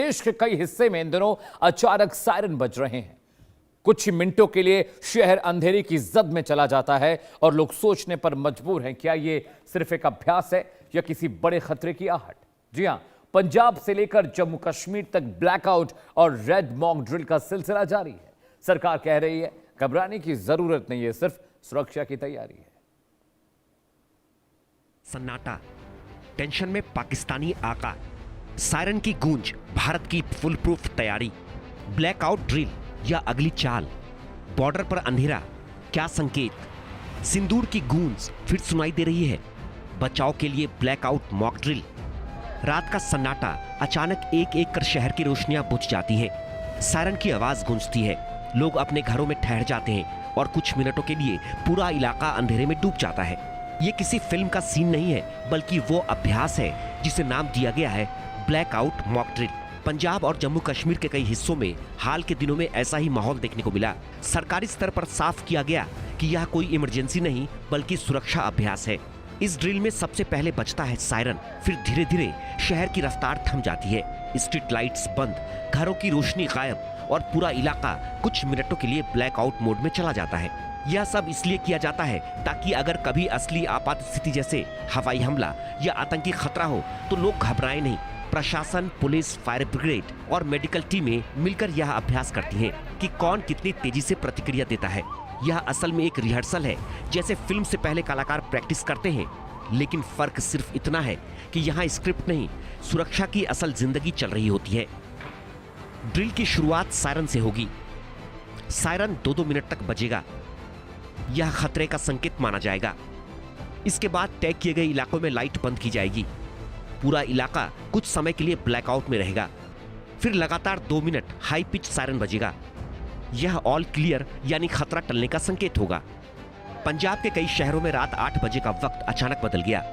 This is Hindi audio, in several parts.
देश के कई हिस्से में इन दिनों अचानक सायरन बज रहे हैं। कुछ ही मिनटों के लिए शहर अंधेरे की जद में चला जाता है और लोग सोचने पर मजबूर हैं, क्या ये सिर्फ एक अभ्यास है या किसी बड़े खतरे की आहट। जी हां, पंजाब से लेकर जम्मू कश्मीर तक ब्लैकआउट और रेड मॉक ड्रिल का सिलसिला जारी है। सरकार कह रही है घबराने की जरूरत नहीं है, सिर्फ सुरक्षा की तैयारी है। सन्नाटा, टेंशन में पाकिस्तानी आका, सायरन की गूंज, भारत की फुल प्रूफ तैयारी, ब्लैकआउट ड्रिल या अगली चाल, बॉर्डर पर अंधेरा, क्या संकेत, सिंदूर की गूंज फिर सुनाई दे रही है, बचाव के लिए ब्लैकआउट मॉक ड्रिल। रात का सन्नाटा, अचानक एक एक कर शहर की रोशनियां बुझ जाती हैं, सायरन की आवाज गूंजती है, लोग अपने घरों में ठहर जाते हैं और कुछ मिनटों के लिए पूरा इलाका अंधेरे में डूब जाता है। ये किसी फिल्म का सीन नहीं है, बल्कि वो अभ्यास है जिसे नाम दिया गया है ब्लैकआउट मॉक ड्रिल। पंजाब और जम्मू कश्मीर के कई हिस्सों में हाल के दिनों में ऐसा ही माहौल देखने को मिला। सरकारी स्तर पर साफ किया गया कि यह कोई इमरजेंसी नहीं बल्कि सुरक्षा अभ्यास है। इस ड्रिल में सबसे पहले बजता है सायरन, फिर धीरे धीरे शहर की रफ्तार थम जाती है, स्ट्रीट लाइट्स बंद, घरों की रोशनी गायब और पूरा इलाका कुछ मिनटों के लिए ब्लैकआउट मोड में चला जाता है। यह सब इसलिए किया जाता है ताकि अगर कभी असली आपात स्थिति जैसे हवाई हमला या आतंकी खतरा हो तो लोग घबराएं नहीं। प्रशासन, पुलिस, फायर ब्रिगेड और मेडिकल टीमें मिलकर यह अभ्यास करती हैं कि कौन कितनी तेजी से प्रतिक्रिया देता है। यह असल में एक रिहर्सल है, जैसे फिल्म से पहले कलाकार प्रैक्टिस करते हैं, लेकिन फर्क सिर्फ इतना है कि यहाँ स्क्रिप्ट नहीं, सुरक्षा की असल जिंदगी चल रही होती है। ड्रिल की शुरुआत सायरन से होगी। सायरन 2-2 मिनट तक बजेगा। यह खतरे का संकेत माना जाएगा। इसके बाद तय किए गए इलाकों में लाइट बंद की जाएगी। पूरा इलाका कुछ समय के लिए ब्लैकआउट में रहेगा। फिर लगातार 2 मिनट हाई पिच सायरन बजेगा। यह ऑल क्लियर यानी खतरा टलने का संकेत होगा। पंजाब के कई शहरों में रात 8 बजे का वक्त अचानक बदल गया।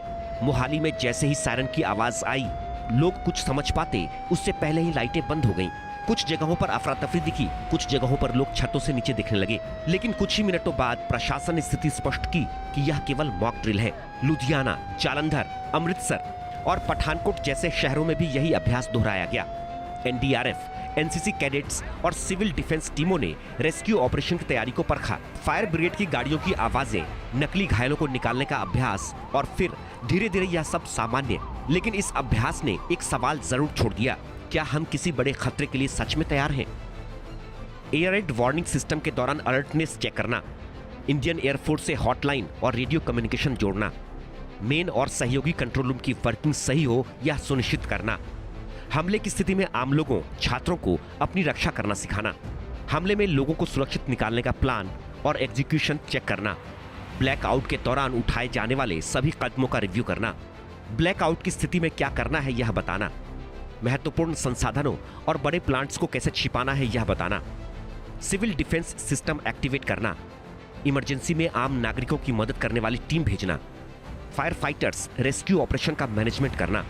मोहाली में जैसे ही सायरन की आवाज आई, लोग कुछ समझ पाते उससे पहले ही लाइटें बंद हो गईं। कुछ जगहों पर अफरा तफरी दिखी, कुछ जगहों पर लोग छतों से नीचे दिखने लगे। लेकिन कुछ ही मिनटों बाद प्रशासन ने स्थिति स्पष्ट की कि यह केवल मॉक ड्रिल है। लुधियाना, जालंधर, अमृतसर और पठानकोट जैसे शहरों में भी यही अभ्यास दोहराया गया। एनडीआरएफ, एनसीसी कैडेट्स और सिविल डिफेंस टीमों ने रेस्क्यू ऑपरेशन की तैयारी को परखा। फायर ब्रिगेड की गाड़ियों की आवाजें, नकली घायलों को निकालने का अभ्यास और फिर धीरे धीरे यह सब सामान्य। लेकिन इस अभ्यास ने एक सवाल जरूर छोड़ दिया, क्या हम किसी बड़े खतरे के लिए सच में तैयार हैं? एयर रेड वार्निंग सिस्टम के दौरान अलर्टनेस चेक करना, इंडियन एयरफोर्स से हॉटलाइन और रेडियो कम्युनिकेशन जोड़ना, मेन और सहयोगी कंट्रोल रूम की वर्किंग सही हो यह सुनिश्चित करना, हमले की स्थिति में आम लोगों, छात्रों को अपनी रक्षा करना सिखाना, हमले में लोगों को सुरक्षित निकालने का प्लान और एग्जीक्यूशन चेक करना, ब्लैकआउट के दौरान उठाए जाने वाले सभी कदमों का रिव्यू करना, ब्लैकआउट की स्थिति में क्या करना है यह बताना, महत्वपूर्ण संसाधनों और बड़े प्लांट्स को कैसे छिपाना है यह बताना, सिविल डिफेंस सिस्टम एक्टिवेट करना, इमरजेंसी में आम नागरिकों की मदद करने वाली टीम भेजना, फायर फाइटर्स रेस्क्यू ऑपरेशन का मैनेजमेंट करना।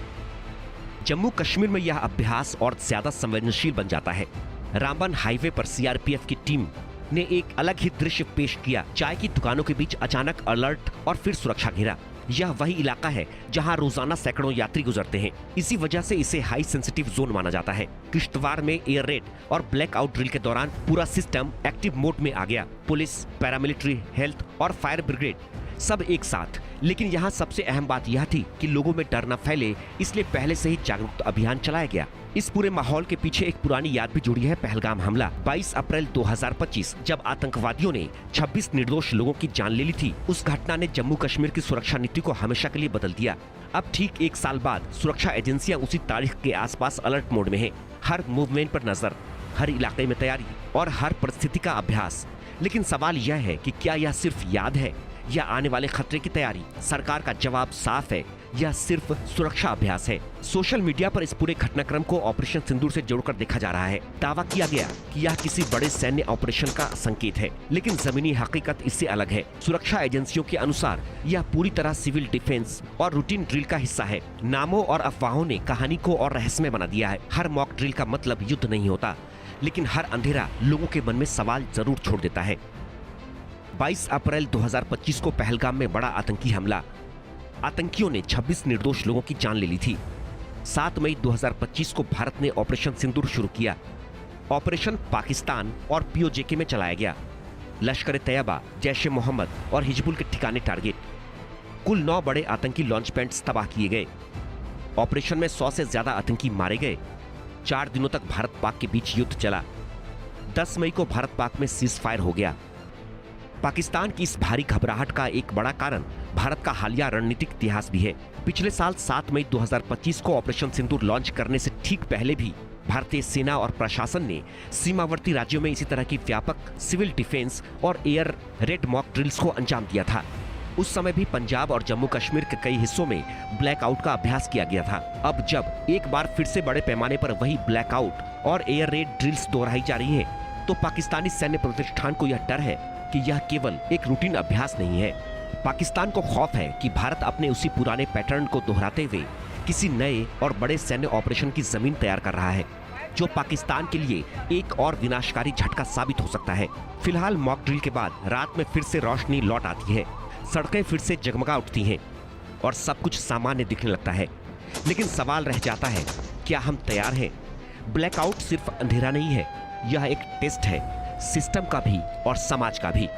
जम्मू कश्मीर में यह अभ्यास और ज्यादा संवेदनशील बन जाता है। रामबन हाईवे पर सीआरपीएफ की टीम ने एक अलग ही दृश्य पेश किया। चाय की दुकानों के बीच अचानक अलर्ट और फिर सुरक्षा घेरा। यह वही इलाका है जहां रोजाना सैकड़ों यात्री गुजरते हैं। इसी वजह से इसे हाई सेंसिटिव जोन माना जाता है। किश्तवाड़ में एयर रेड और ब्लैकआउट ड्रिल के दौरान पूरा सिस्टम एक्टिव मोड में आ गया। पुलिस, पैरामिलिट्री, हेल्थ और फायर ब्रिगेड सब एक साथ। लेकिन यहाँ सबसे अहम बात यह थी कि लोगों में डर न फैले, इसलिए पहले से ही जागरूकता अभियान चलाया गया। इस पूरे माहौल के पीछे एक पुरानी याद भी जुड़ी है, पहलगाम हमला 22 अप्रैल 2025, जब आतंकवादियों ने 26 निर्दोष लोगों की जान ले ली थी। उस घटना ने जम्मू कश्मीर की सुरक्षा नीति को हमेशा के लिए बदल दिया। अब ठीक 1 साल बाद सुरक्षा एजेंसियां उसी तारीख के आसपास अलर्ट मोड में है। हर मूवमेंट पर नजर, हर इलाके में तैयारी और हर परिस्थिति का अभ्यास। लेकिन सवाल यह है कि क्या यह सिर्फ याद है या आने वाले खतरे की तैयारी? सरकार का जवाब साफ है, यह सिर्फ सुरक्षा अभ्यास है। सोशल मीडिया पर इस पूरे घटनाक्रम को ऑपरेशन सिंदूर से जोड़कर देखा जा रहा है। दावा किया गया कि यह किसी बड़े सैन्य ऑपरेशन का संकेत है, लेकिन जमीनी हकीकत इससे अलग है। सुरक्षा एजेंसियों के अनुसार यह पूरी तरह सिविल डिफेंस और रूटीन ड्रिल का हिस्सा है। नामों और अफवाहों ने कहानी को और रहस्यमय बना दिया है। हर मॉक ड्रिल का मतलब युद्ध नहीं होता, लेकिन हर अंधेरा लोगों के मन में सवाल जरूर छोड़ देता है। 22 अप्रैल 2025 को पहलगाम में बड़ा आतंकी हमला। आतंकियों ने 26 निर्दोष लोगों की जान ले ली थी। 7 मई 2025 को भारत ने ऑपरेशन सिंदूर शुरू किया। ऑपरेशन पाकिस्तान और पीओजेके में चलाया गया। लश्कर-ए-तैयबा, जैश-ए-मोहम्मद और हिजबुल के ठिकाने टारगेट। कुल 9 बड़े आतंकी लॉन्च पैड्स तबाह किए गए। ऑपरेशन में 100 से ज्यादा आतंकी मारे गए। 4 दिनों तक भारत पाक के बीच युद्ध चला। 10 मई को भारत पाक में सीज फायर हो गया। पाकिस्तान की इस भारी घबराहट का एक बड़ा कारण भारत का हालिया रणनीतिक इतिहास भी है। पिछले साल 7 मई 2025 को ऑपरेशन सिंदूर लॉन्च करने से ठीक पहले भी भारतीय सेना और प्रशासन ने सीमावर्ती राज्यों में इसी तरह की व्यापक सिविल डिफेंस और एयर रेड मॉक ड्रिल्स को अंजाम दिया था। उस समय भी पंजाब और जम्मू कश्मीर के कई हिस्सों में ब्लैकआउट का अभ्यास किया गया था। अब जब एक बार फिर से बड़े पैमाने पर वही ब्लैकआउट और एयर रेड ड्रिल्स दोहराई जा रही हैं, तो पाकिस्तानी सैन्य प्रतिष्ठान को यह डर है कि यह केवल एक रूटीन अभ्यास नहीं है। पाकिस्तान को खौफ है कि भारत अपने उसी पुराने पैटर्न को दोहराते हुए किसी नए और बड़े सैन्य ऑपरेशन की जमीन तैयार कर रहा है, जो पाकिस्तान के लिए एक और विनाशकारी झटका साबित हो सकता है। फिलहाल मॉक ड्रिल के बाद रात में फिर से रोशनी लौट आती है, सड़कें फिर से जगमगा उठती हैं और सब कुछ सामान्य दिखने लगता है। लेकिन सवाल रह जाता है, क्या हम तैयार हैं? ब्लैकआउट सिर्फ अंधेरा नहीं है, यह एक टेस्ट है, सिस्टम का भी और समाज का भी।